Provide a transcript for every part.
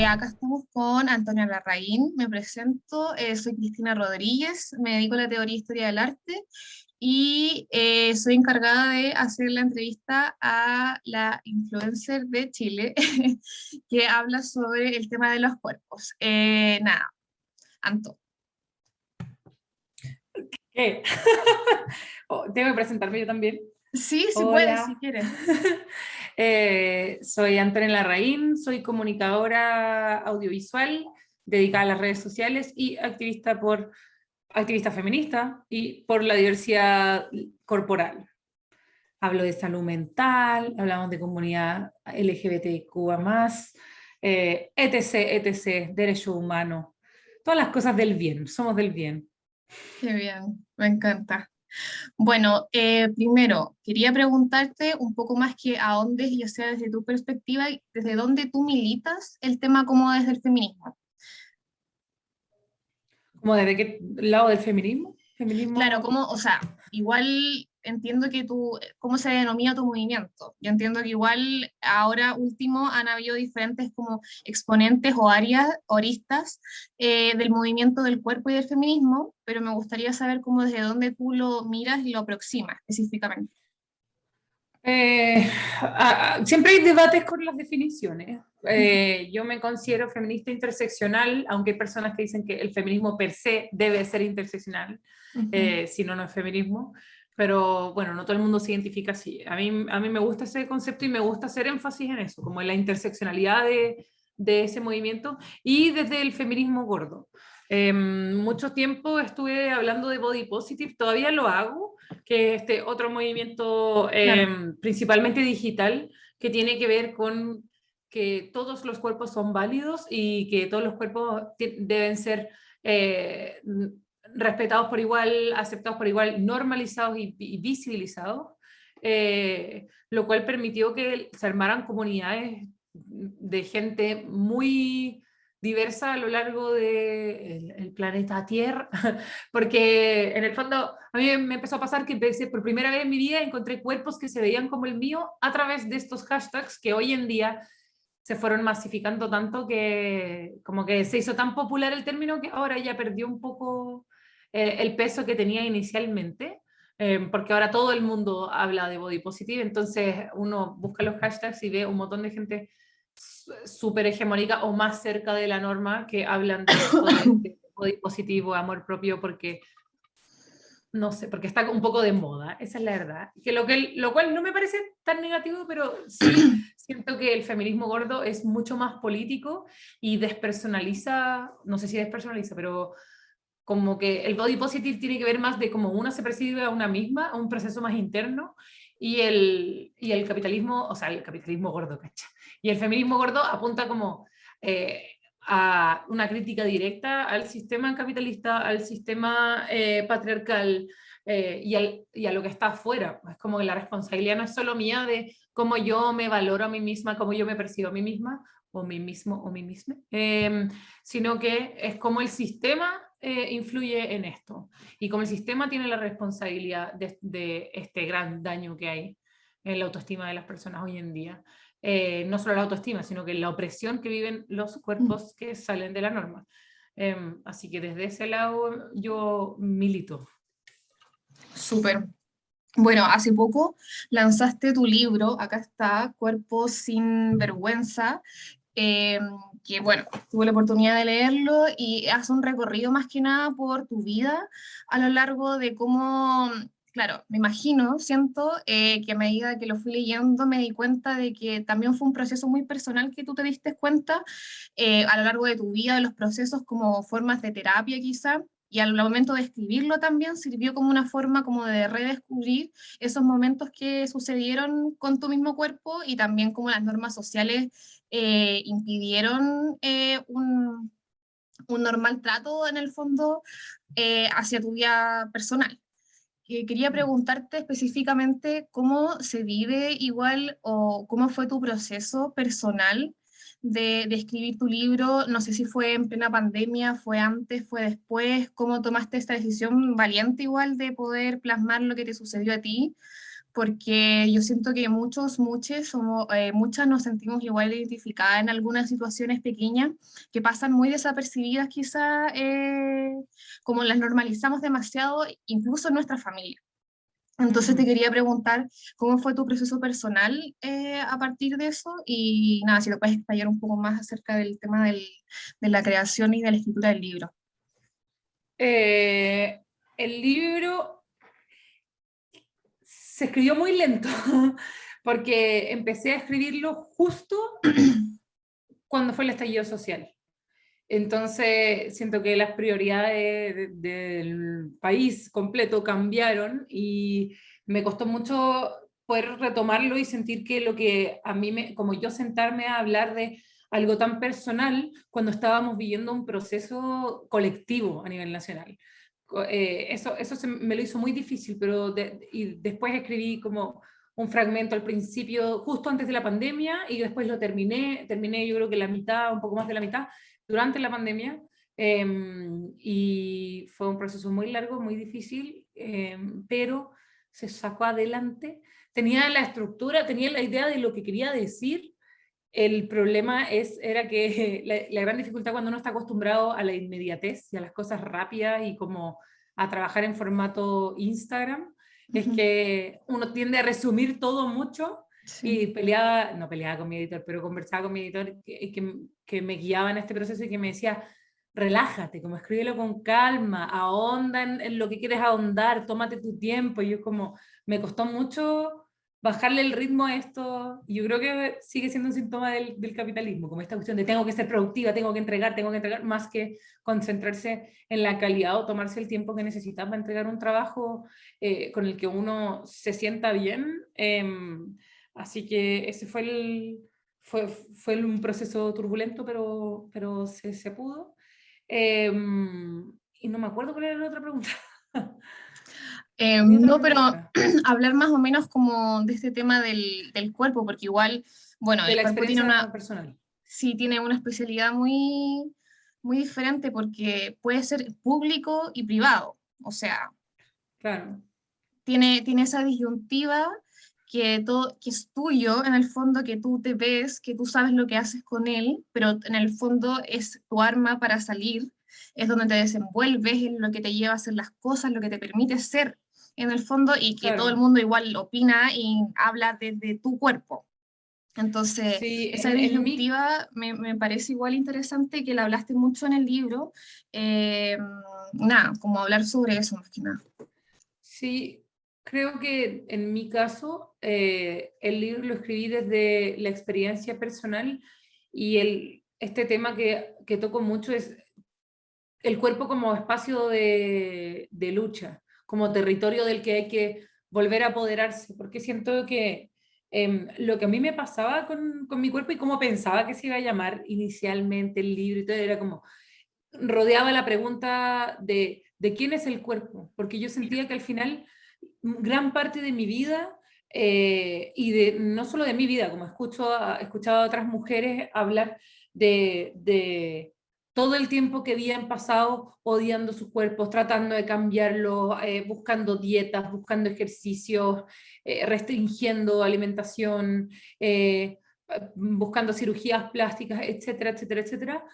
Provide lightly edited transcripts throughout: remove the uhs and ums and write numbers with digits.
Acá estamos con Antonia Larraín, me presento, soy Cristina Rodríguez, me dedico a la teoría e historia del arte y soy encargada de hacer la entrevista a la influencer de Chile que habla sobre el tema de los cuerpos. Nada, Anto. ¿Qué? Oh, tengo que presentarme yo también. Sí, sí puedes, si Hola. quieres. Soy Antonella Larraín, soy comunicadora audiovisual, dedicada a las redes sociales y activista feminista y por la diversidad corporal. Hablo de salud mental, hablamos de comunidad LGBTQ+, etc., derechos humanos, todas las cosas del bien, somos del bien. Qué bien, me encanta. Bueno, primero, quería preguntarte un poco más que a dónde, ya sea desde tu perspectiva, desde dónde tú militas el tema como desde el feminismo. ¿Como desde qué lado del feminismo? Claro, Feminismo. como, o sea, igual entiendo que tú, cómo se denomina tu movimiento. Yo entiendo que igual ahora último han habido diferentes como exponentes o áreas, oristas del movimiento del cuerpo y del feminismo, pero me gustaría saber cómo desde dónde tú lo miras y lo aproximas específicamente. Eh, Siempre hay debates con las definiciones. Yo me considero feminista interseccional, aunque hay personas que dicen que el feminismo per se debe ser interseccional, Ujú. si no, no es feminismo. Pero bueno, no todo el mundo se identifica así. A mí me gusta ese concepto y me gusta hacer énfasis en eso, como en la interseccionalidad de ese movimiento y desde el feminismo gordo. Mucho tiempo estuve hablando de body positive, todavía lo hago, que es este otro movimiento Claro. principalmente digital que tiene que ver con que todos los cuerpos son válidos y que todos los cuerpos deben ser eh, respetados por igual, aceptados por igual, normalizados y visibilizados, lo cual permitió que se armaran comunidades de gente muy diversa a lo largo del el planeta Tierra, porque en el fondo a mí me empezó a pasar que empecé, por primera vez en mi vida encontré cuerpos que se veían como el mío a través de estos hashtags que hoy en día se fueron masificando tanto que como que se hizo tan popular el término que ahora ya perdió un poco el peso que tenía inicialmente, porque ahora todo el mundo habla de body positive, entonces uno busca los hashtags y ve un montón de gente súper hegemónica o más cerca de la norma que hablan de esto, de body positivo, amor propio, porque no sé, porque está un poco de moda, esa es la verdad. Lo cual no me parece tan negativo, pero sí siento que el feminismo gordo es mucho más político y despersonaliza, no sé si despersonaliza, pero como que el body positive tiene que ver más de cómo una se percibe a una misma, a un proceso más interno, y el capitalismo, o sea, el capitalismo gordo, ¿cacha? Y el feminismo gordo apunta como a una crítica directa al sistema capitalista, al sistema patriarcal y a lo que está afuera. Es como que la responsabilidad no es solo mía de cómo yo me valoro a mí misma, cómo yo me percibo a mí misma, o mí mismo o mí misma, sino que es como el sistema influye en esto y como el sistema tiene la responsabilidad de este gran daño que hay en la autoestima de las personas hoy en día. No solo la autoestima, sino que la opresión que viven los cuerpos que salen de la norma. Así que desde ese lado yo milito. Súper. Bueno, hace poco lanzaste tu libro, acá está, Cuerpo sin Vergüenza, eh, que bueno, tuve la oportunidad de leerlo y hace un recorrido más que nada por tu vida a lo largo de cómo, claro, me imagino, siento que a medida que lo fui leyendo me di cuenta de que también fue un proceso muy personal que tú te diste cuenta a lo largo de tu vida, de los procesos como formas de terapia quizá. Y al momento de escribirlo también sirvió como una forma como de redescubrir esos momentos que sucedieron con tu mismo cuerpo y también como las normas sociales impidieron un normal trato en el fondo hacia tu vida personal. Quería preguntarte específicamente cómo se vive igual o cómo fue tu proceso personal de escribir tu libro. No sé si fue en plena pandemia, fue antes, fue después, cómo tomaste esta decisión valiente igual de poder plasmar lo que te sucedió a ti, porque yo siento que muchas nos sentimos igual identificadas en algunas situaciones pequeñas que pasan muy desapercibidas quizá, como las normalizamos demasiado, incluso en nuestra familia. Entonces te quería preguntar cómo fue tu proceso personal a partir de eso y nada, si te puedes explayar un poco más acerca del tema de la creación y de la escritura del libro. Eh, el libro se escribió muy lento, porque empecé a escribirlo justo cuando fue el estallido social. Entonces, siento que las prioridades del país completo cambiaron y me costó mucho poder retomarlo y sentir que lo que a mí, como yo sentarme a hablar de algo tan personal cuando estábamos viviendo un proceso colectivo a nivel nacional. Eso me lo hizo muy difícil, pero y después escribí como un fragmento al principio, justo antes de la pandemia, y después lo terminé yo creo que la mitad, un poco más de la mitad, durante la pandemia, y fue un proceso muy largo, muy difícil, pero se sacó adelante. Tenía la estructura, tenía la idea de lo que quería decir. El problema era que la gran dificultad cuando uno está acostumbrado a la inmediatez y a las cosas rápidas y como a trabajar en formato Instagram, es que uno tiende a resumir todo mucho y Sí. no peleaba con mi editor, pero conversaba con mi editor que me guiaba en este proceso y que me decía, relájate, como escríbelo con calma, ahonda en lo que quieres ahondar, tómate tu tiempo. Y yo como, me costó mucho bajarle el ritmo a esto, y yo creo que sigue siendo un síntoma del capitalismo, como esta cuestión de tengo que ser productiva, tengo que entregar, más que concentrarse en la calidad o tomarse el tiempo que necesitas para entregar un trabajo con el que uno se sienta bien. Así que ese fue un proceso turbulento, pero se pudo. Y no me acuerdo cuál era la otra pregunta. Tenía otra No, pero pregunta. hablar más o menos como de este tema del cuerpo, porque igual, bueno, De el la cuerpo experiencia personal. sí tiene una especialidad muy diferente porque puede ser público y privado. O sea, Claro. tiene esa disyuntiva que es tuyo, en el fondo, que tú te ves, que tú sabes lo que haces con él, pero en el fondo es tu arma para salir, es donde te desenvuelves, es lo que te lleva a hacer las cosas, lo que te permite ser, en el fondo, y que todo el Claro, mundo igual opina y habla desde tu cuerpo. Entonces, sí, esa disyuntiva me parece igual interesante, que la hablaste mucho en el libro. Eh, Nada, como hablar sobre eso más que nada. sí, creo que en mi caso el libro lo escribí desde la experiencia personal y este tema que toco mucho es el cuerpo como espacio de lucha, como territorio del que hay que volver a apoderarse, porque siento que lo que a mí me pasaba con mi cuerpo y cómo pensaba que se iba a llamar inicialmente el libro y todo, era como rodeaba la pregunta de quién es el cuerpo, porque yo sentía que al final gran parte de mi vida, y no solo de mi vida, como escuchado a otras mujeres hablar de todo el tiempo que habían pasado odiando sus cuerpos, tratando de cambiarlo, buscando dietas, buscando ejercicios, restringiendo alimentación, buscando cirugías plásticas, etcétera, etcétera, etcétera,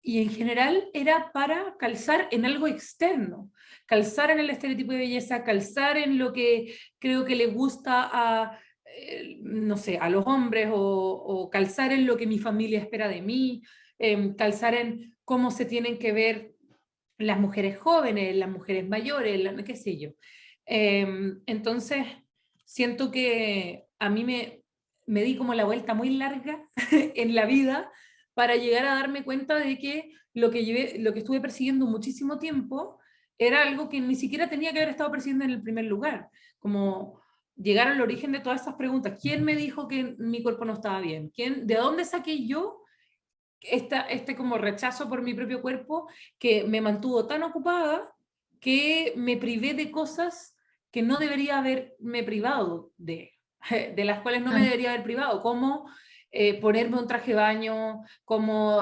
y en general era para calzar en algo externo, calzar en el estereotipo de belleza, calzar en lo que creo que le gusta no sé, a los hombres, o calzar en lo que mi familia espera de mí, calzar en cómo se tienen que ver las mujeres jóvenes, las mujeres mayores, qué sé yo. Entonces, siento que a mí me di como la vuelta muy larga en la vida para llegar a darme cuenta de que lo que estuve persiguiendo muchísimo tiempo era algo que ni siquiera tenía que haber estado persiguiendo en el primer lugar, como llegar al origen de todas esas preguntas. ¿Quién me dijo que mi cuerpo no estaba bien? ¿De dónde saqué yo este como rechazo por mi propio cuerpo que me mantuvo tan ocupada que me privé de cosas que no debería haberme privado de las cuales no me Claro. debería haber privado, como ponerme un traje de baño, como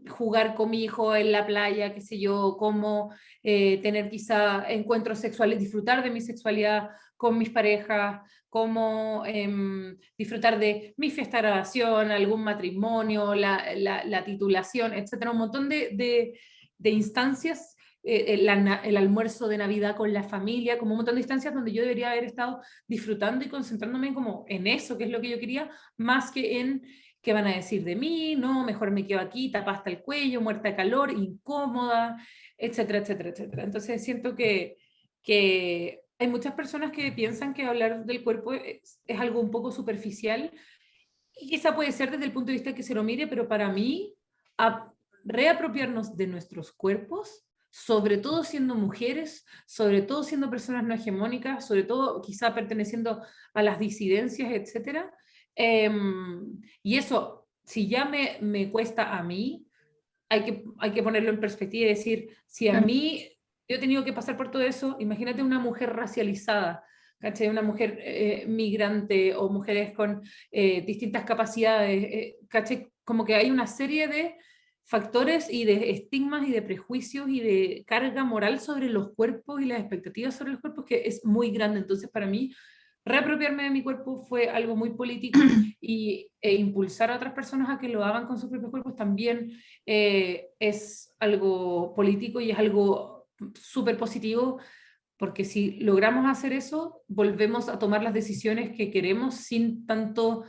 jugar con mi hijo en la playa, qué sé yo, como tener quizá encuentros sexuales, disfrutar de mi sexualidad con mis parejas, como disfrutar de mi fiesta de graduación, algún matrimonio, la titulación, etcétera, un montón de instancias, el almuerzo de Navidad con la familia, como un montón de instancias donde yo debería haber estado disfrutando y concentrándome como en eso, que es lo que yo quería, más que en qué van a decir de mí, no, mejor me quedo aquí, tapada hasta el cuello, muerta de calor, incómoda, etcétera, etcétera, etcétera. Entonces siento que hay muchas personas que piensan que hablar del cuerpo es algo un poco superficial, y quizá puede ser desde el punto de vista que se lo mire, pero para mí, a reapropiarnos de nuestros cuerpos, sobre todo siendo mujeres, sobre todo siendo personas no hegemónicas, sobre todo quizá perteneciendo a las disidencias, etcétera. Y eso, si ya me cuesta a mí, hay que ponerlo en perspectiva y decir, si a Claro. mí yo he tenido que pasar por todo eso, imagínate una mujer racializada, ¿cachai? Una mujer migrante o mujeres con distintas capacidades, ¿cachai? Como que hay una serie de factores y de estigmas y de prejuicios y de carga moral sobre los cuerpos y las expectativas sobre los cuerpos que es muy grande. Entonces, para mí, reapropiarme de mi cuerpo fue algo muy político e impulsar a otras personas a que lo hagan con sus propios cuerpos también es algo político y es algo súper positivo, porque si logramos hacer eso, volvemos a tomar las decisiones que queremos sin tanto,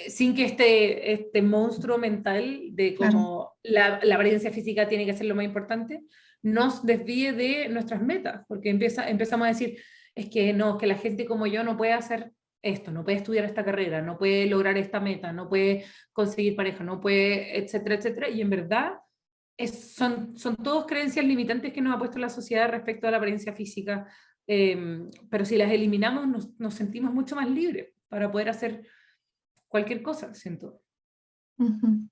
sin que este monstruo mental de Claro. cómo la apariencia física tiene que ser lo más importante, nos desvíe de nuestras metas, porque empezamos a decir, es que no, que la gente como yo no puede hacer esto, no puede estudiar esta carrera, no puede lograr esta meta, no puede conseguir pareja, no puede, etcétera, etcétera, y en verdad son todos creencias limitantes que nos ha puesto la sociedad respecto a la apariencia física, pero si las eliminamos nos sentimos mucho más libres para poder hacer cualquier cosa, siento. Ujú.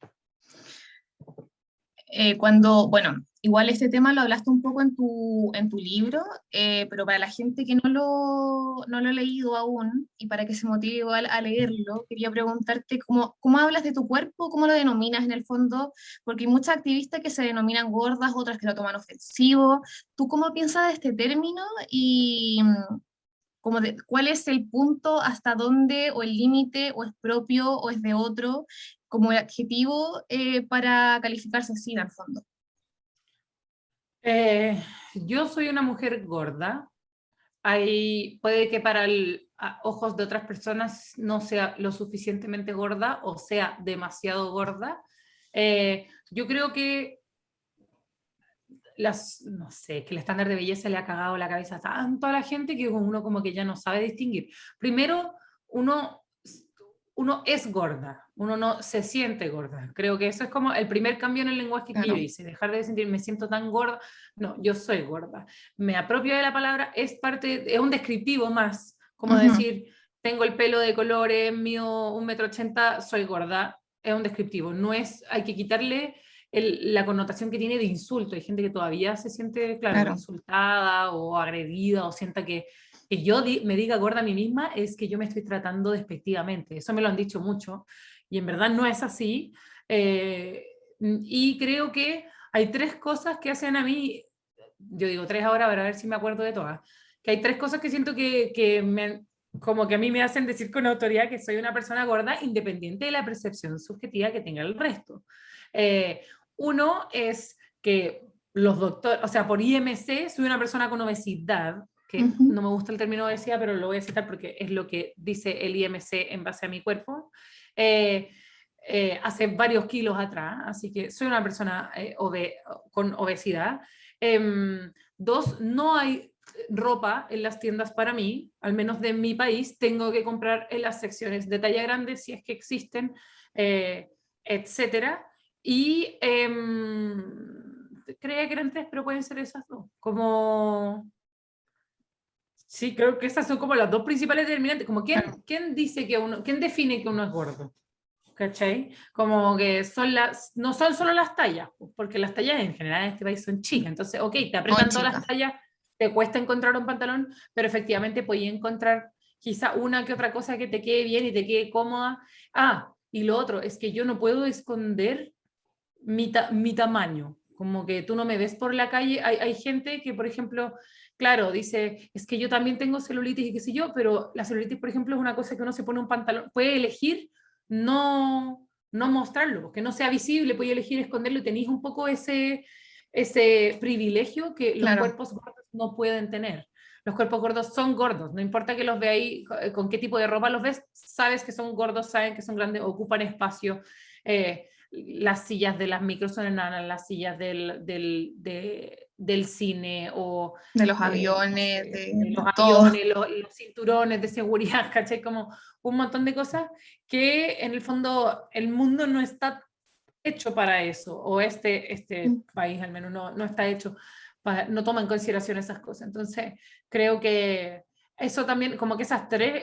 Bueno, igual este tema lo hablaste un poco en tu libro, pero para la gente que no lo ha leído aún y para que se motive igual a leerlo, quería preguntarte cómo hablas de tu cuerpo, cómo lo denominas en el fondo, porque hay muchas activistas que se denominan gordas, otras que lo toman ofensivo. ¿Tú cómo piensas de este término y cuál es el punto hasta dónde o el límite o es propio o es de otro como adjetivo para calificarse así en el fondo? Yo soy una mujer gorda. Puede que para ojos de otras personas no sea lo suficientemente gorda o sea demasiado gorda. Yo creo que no sé, que el estándar de belleza le ha cagado la cabeza tanto a la gente que uno como que ya no sabe distinguir. Primero, uno, uno es gorda, uno no se siente gorda. Creo que eso es como el primer cambio en el lenguaje que yo Claro. hice, dejar de sentir me siento tan gorda, no, yo soy gorda. Me apropio de la palabra, es un descriptivo más, como Ujú. decir, tengo el pelo de colores, mío 1,80 m, soy gorda, es un descriptivo, no es, hay que quitarle la connotación que tiene de insulto. Hay gente que todavía se siente, claro, Claro. insultada o agredida o sienta que yo me diga gorda a mí misma es que yo me estoy tratando despectivamente. Eso me lo han dicho mucho y en verdad no es así. Y creo que hay tres cosas que hacen a mí, yo digo tres ahora para ver si me acuerdo de todas, que hay tres cosas que siento como que a mí me hacen decir con autoridad que soy una persona gorda independiente de la percepción subjetiva que tenga el resto. Uno es que los doctores, o sea, por IMC soy una persona con obesidad, que Ujú. no me gusta el término obesidad, pero lo voy a citar porque es lo que dice el IMC en base a mi cuerpo. Eh, Hace varios kilos atrás, así que soy una persona con obesidad. Dos, no hay ropa en las tiendas para mí, al menos de mi país, tengo que comprar en las secciones de talla grande si es que existen, etcétera. Y creía que eran tres, pero pueden ser esas dos. Como, sí, creo que esas son como las dos principales determinantes. Como Claro. quién dice que quién define que uno es gordo. ¿Cachai? Como que no son solo las tallas, porque las tallas en general en este país son chicas, entonces, ok, te Muy apretan todas chica. las tallas, te cuesta encontrar un pantalón, pero efectivamente puedes encontrar quizá una que otra cosa que te quede bien y te quede cómoda. Ah, Y lo otro es que yo no puedo esconder mi tamaño, como que tú no me ves por la calle. Hay gente que, por ejemplo, claro, dice, es que yo también tengo celulitis y qué sé yo, pero la celulitis, por ejemplo, es una cosa que uno se pone un pantalón, puede elegir no mostrarlo, que no sea visible, puede elegir esconderlo y tenéis un poco ese privilegio que los Claro, cuerpos gordos no pueden tener. Los cuerpos gordos son gordos, no importa que los veáis con qué tipo de ropa los ves, sabes que son gordos, saben que son grandes, ocupan espacio. Las sillas de las micros son enanas, las sillas del cine o de los no aviones, sé, de los de todo. aviones, los cinturones de seguridad, ¿cachai? Como un montón de cosas que en el fondo el mundo no está hecho para eso, o este país al menos no está hecho, no toma en consideración esas cosas. Entonces, creo que eso también, como que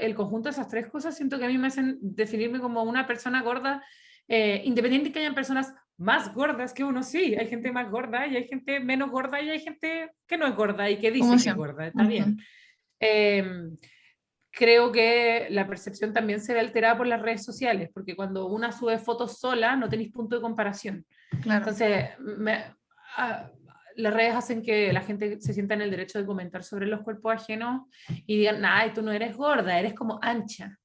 el conjunto de esas tres cosas, siento que a mí me hacen definirme como una persona gorda, independiente que hayan personas más gordas que uno, sí, hay gente más gorda y hay gente menos gorda y hay gente que no es gorda y que Como dice que es siempre. gorda, está bien. Ujú, Eh, Creo que la percepción también se ve alterada por las redes sociales, porque cuando una sube fotos sola no tenéis punto de comparación. claro. Entonces, ah, las redes hacen que la gente se sienta en el derecho de comentar sobre los cuerpos ajenos y digan, ay, tú no eres gorda, eres como ancha.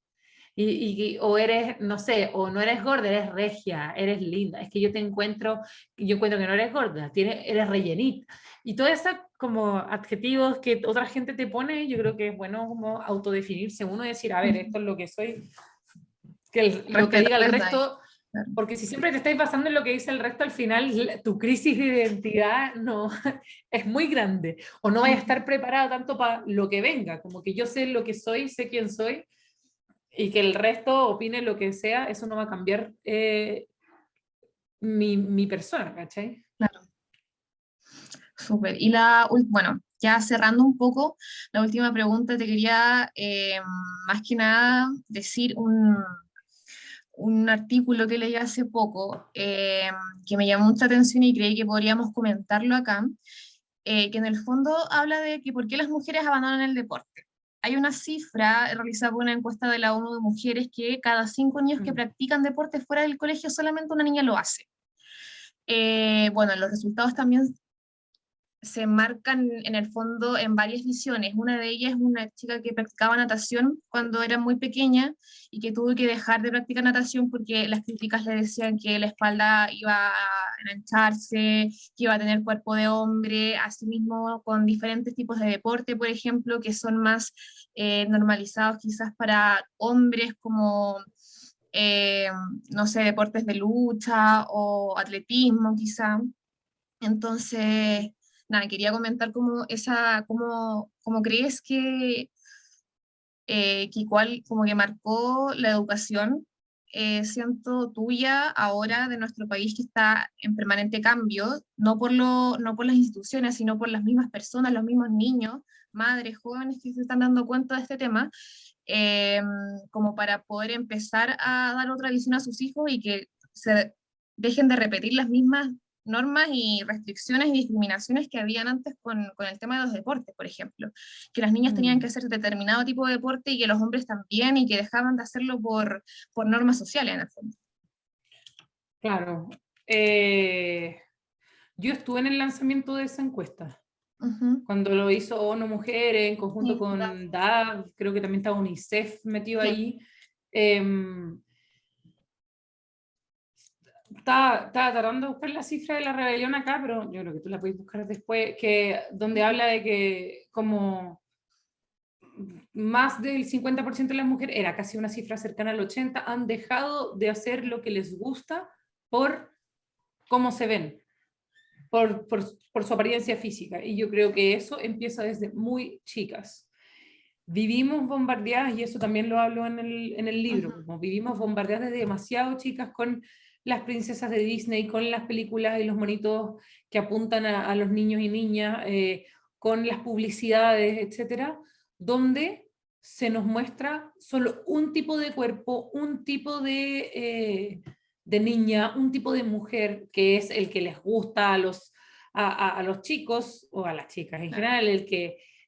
O eres, no sé, o no eres gorda, eres regia, eres linda. Es que yo encuentro que no eres gorda, eres rellenita. Y todos esos como adjetivos que otra gente te pone, yo creo que es bueno como autodefinirse uno y decir, a ver, Ujú. esto es lo que soy, lo que diga el Respetarles ahí. resto, Claro. porque si siempre te estáis basando en lo que dice el resto, al final tu crisis de identidad no es muy grande, o no vaya a Ujú. estar preparada tanto para lo que venga, como que yo sé lo que soy, sé quién soy, y que el resto opine lo que sea, eso no va a cambiar mi persona, ¿cachai? Claro, súper. Y bueno, ya cerrando un poco, la última pregunta te quería más que nada decir un artículo que leí hace poco que me llamó mucha atención y creí que podríamos comentarlo acá, que en el fondo habla de que por qué las mujeres abandonan el deporte. Hay una cifra realizada por una encuesta de la ONU de mujeres que cada 5 niños que Mm. practican deporte fuera del colegio solamente una niña lo hace. Bueno, los resultados también se marcan en el fondo en varias visiones. Una de ellas es una chica que practicaba natación cuando era muy pequeña y que tuvo que dejar de practicar natación porque las críticas le decían que la espalda iba a engancharse, que iba a tener cuerpo de hombre, asimismo con diferentes tipos de deporte, por ejemplo, que son más normalizados quizás para hombres como... eh, no sé, deportes de lucha o atletismo quizá. Entonces, nada, quería comentar cómo crees que igual como que marcó la educación, siento tuya ahora de nuestro país que está en permanente cambio, no por las instituciones, sino por las mismas personas, los mismos niños, madres, jóvenes que se están dando cuenta de este tema, eh, como para poder empezar a dar otra visión a sus hijos y que se dejen de repetir las mismas normas y restricciones y discriminaciones que habían antes con el tema de los deportes, por ejemplo, que las niñas tenían que Mm, hacer determinado tipo de deporte y que los hombres también y que dejaban de hacerlo por normas sociales en el fondo. claro. Yo estuve en el lanzamiento de esa encuesta, Ujú. cuando lo hizo ONU Mujeres en conjunto Sí, con DAV, creo que también estaba UNICEF metido sí. ahí. Em, estaba tratando de buscar la cifra de la rebelión acá, pero yo creo que tú la puedes buscar después, donde habla de que como más del 50% de las mujeres, era casi una cifra cercana al 80%, han dejado de hacer lo que les gusta por cómo se ven, por su apariencia física. Y yo creo que eso empieza desde muy chicas. Vivimos bombardeadas, y eso también lo hablo en el libro, Ujú. como vivimos bombardeadas desde demasiado chicas con las princesas de Disney, con las películas y los monitos que apuntan a los niños y niñas, con las publicidades, etcétera, donde se nos muestra solo un tipo de cuerpo, un tipo de niña, un tipo de mujer, que es el que les gusta a los chicos o a las chicas en Claro. general,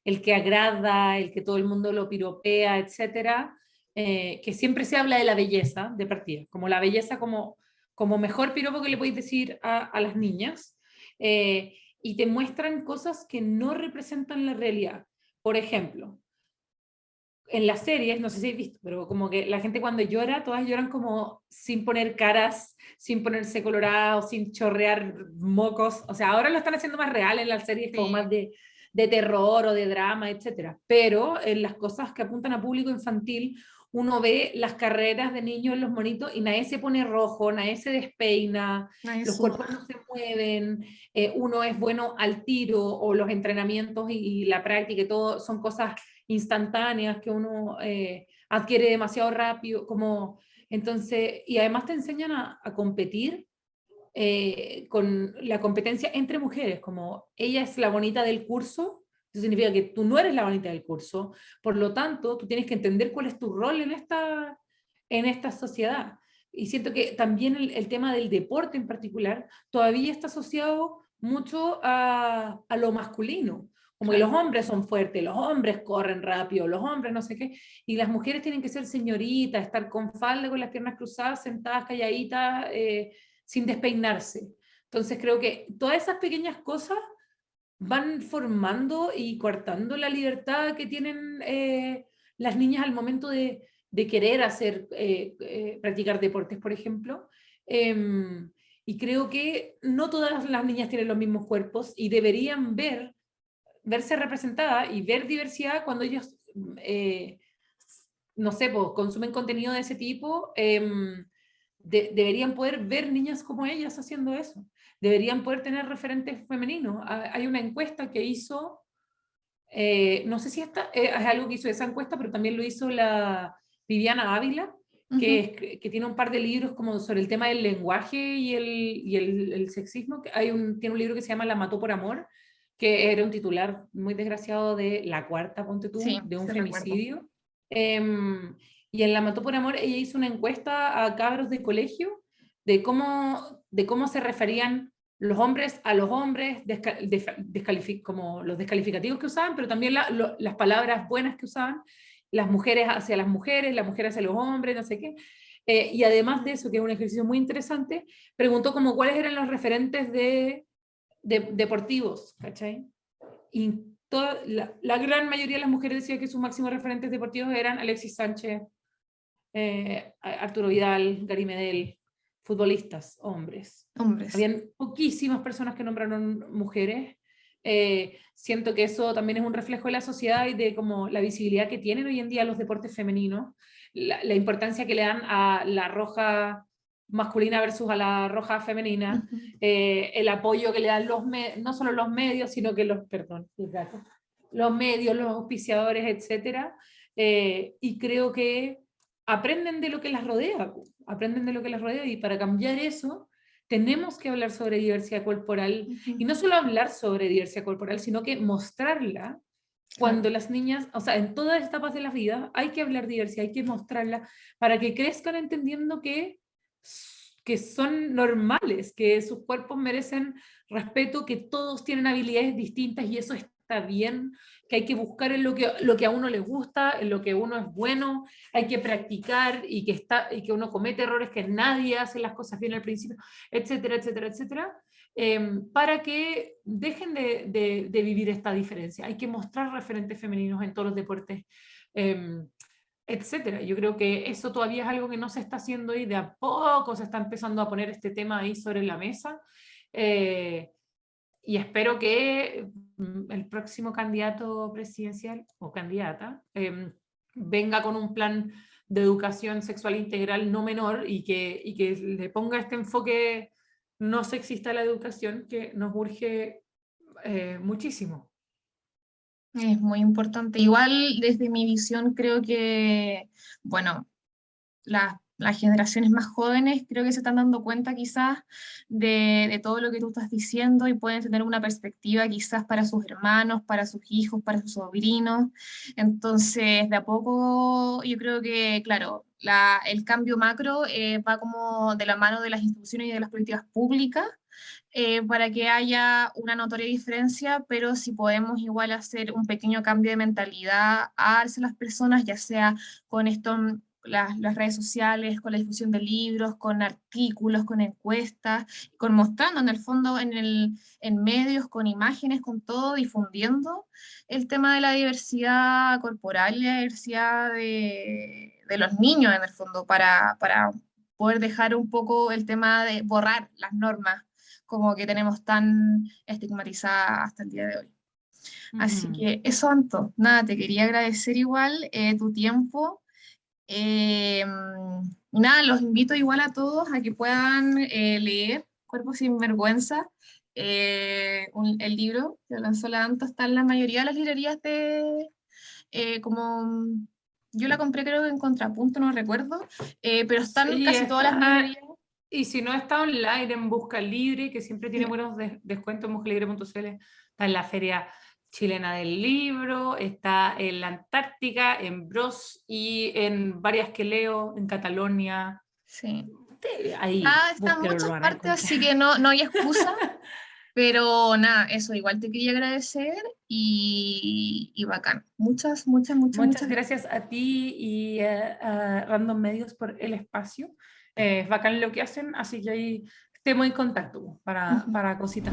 el que agrada, el que todo el mundo lo piropea, etcétera, que siempre se habla de la belleza de partida, como la belleza como mejor piropo que le podéis decir a las niñas, y te muestran cosas que no representan la realidad. Por ejemplo, en las series, no sé si habéis visto, pero como que la gente cuando llora, todas lloran como sin poner caras, sin ponerse colorados, sin chorrear mocos. O sea, ahora lo están haciendo más real en las series, como Sí, más de terror o de drama, etcétera. Pero en las cosas que apuntan a público infantil, uno ve las carreras de niños en los monitos y nadie se pone rojo, nadie se despeina, nadie los suda. cuerpos no se mueven, uno es bueno al tiro, o los entrenamientos y la práctica y todo son cosas instantáneas que uno adquiere demasiado rápido, como, entonces, y además te enseñan a competir con la competencia entre mujeres, como ella es la bonita del curso, eso significa que tú no eres la bonita del curso, por lo tanto, tú tienes que entender cuál es tu rol en esta sociedad. Y siento que también el tema del deporte en particular todavía está asociado mucho a lo masculino, como que Claro. los hombres son fuertes, los hombres corren rápido, los hombres no sé qué, y las mujeres tienen que ser señoritas, estar con falda, con las piernas cruzadas, sentadas, calladitas, sin despeinarse. Entonces creo que todas esas pequeñas cosas van formando y coartando la libertad que tienen las niñas al momento de querer practicar deportes, por ejemplo. Y creo que no todas las niñas tienen los mismos cuerpos y deberían verse representadas y ver diversidad cuando ellos, no sé, pues, consumen contenido de ese tipo. Deberían poder ver niñas como ellas haciendo eso. Deberían poder tener referentes femeninos. Hay una encuesta que hizo, no sé si esta es algo que hizo esa encuesta, pero también lo hizo la Viviana Ávila, Ujú. que tiene un par de libros como sobre el tema del lenguaje y el sexismo. Tiene un libro que se llama La mató por amor, que era un titular muy desgraciado de La Cuarta, ponte Sí, tú, de un sí recuerdo. femicidio. Em, y en La mató por amor ella hizo una encuesta a cabros de colegio de cómo se referían los hombres a los hombres, como los descalificativos que usaban, pero también las palabras buenas que usaban, las mujeres hacia las mujeres hacia los hombres, no sé qué. Y además de eso, que es un ejercicio muy interesante, preguntó como cuáles eran los referentes deportivos, ¿cachai? Y la gran mayoría de las mujeres decía que sus máximos referentes deportivos eran Alexis Sánchez, Arturo Vidal, Gary Medel, futbolistas, hombres. Hombres. Habían poquísimas personas que nombraron mujeres. Siento que eso también es un reflejo de la sociedad y de como la visibilidad que tienen hoy en día los deportes femeninos, la importancia que le dan a la roja masculina versus a la roja femenina, Ujú. el apoyo que le dan no solo los medios, sino que los medios, los auspiciadores, etcétera. Y creo que aprenden de lo que las rodea, aprenden de lo que las rodea, y para cambiar eso tenemos que hablar sobre diversidad corporal, Ujú. y no solo hablar sobre diversidad corporal, sino que mostrarla Claro. cuando las niñas, o sea, en todas las etapas de la vida, hay que hablar de diversidad, hay que mostrarla para que crezcan entendiendo que son normales, que sus cuerpos merecen respeto, que todos tienen habilidades distintas y eso está bien, que hay que buscar en lo que a uno le gusta, en lo que uno es bueno, hay que practicar y que uno comete errores, que nadie hace las cosas bien al principio, etcétera, etcétera, etcétera, para que dejen de vivir esta diferencia. Hay que mostrar referentes femeninos en todos los deportes, etcétera. Yo creo que eso todavía es algo que no se está haciendo y de a poco se está empezando a poner este tema ahí sobre la mesa. Eh, y espero que el próximo candidato presidencial o candidata venga con un plan de educación sexual integral no menor y que le ponga este enfoque no sexista a la educación que nos urge muchísimo. Es muy importante. Igual desde mi visión creo que, bueno, las generaciones más jóvenes creo que se están dando cuenta quizás de todo lo que tú estás diciendo y pueden tener una perspectiva quizás para sus hermanos, para sus hijos, para sus sobrinos. Entonces, de a poco yo creo que, claro, el cambio macro va como de la mano de las instituciones y de las políticas públicas, para que haya una notoria diferencia, pero si podemos igual hacer un pequeño cambio de mentalidad hacia las personas, ya sea con esto, las redes sociales, con la difusión de libros, con artículos, con encuestas, con mostrando en el fondo en medios, con imágenes, con todo, difundiendo el tema de la diversidad corporal y la diversidad de los niños en el fondo, para poder dejar un poco el tema de borrar las normas como que tenemos tan estigmatizada hasta el día de hoy. Así Ujú. que eso, Anto, nada, te quería agradecer igual tu tiempo. Eh, nada, los invito igual a todos a que puedan leer Cuerpo sin Vergüenza. El libro que lanzó la Anto está en la mayoría de las librerías como yo la compré creo que en Contrapunto, no recuerdo, pero están Sí, casi todas las está, librerías. y si no está online en Busca Libre, que siempre tiene Sí, buenos descuentos en buscalibre.cl, está en la Feria Chilena del Libro, está en la Antártica, en Bros y en varias que leo, en Catalonia. sí. Ahí, Está en búsquelo, lo muchas van a partes, encontrar. así que no hay excusa. Pero nada, eso, igual te quería agradecer y bacán. Muchas Muchas gracias. gracias a ti y a Random Medios por el espacio. Es bacán lo que hacen, así que ahí estemos en contacto Ujú. para cositas.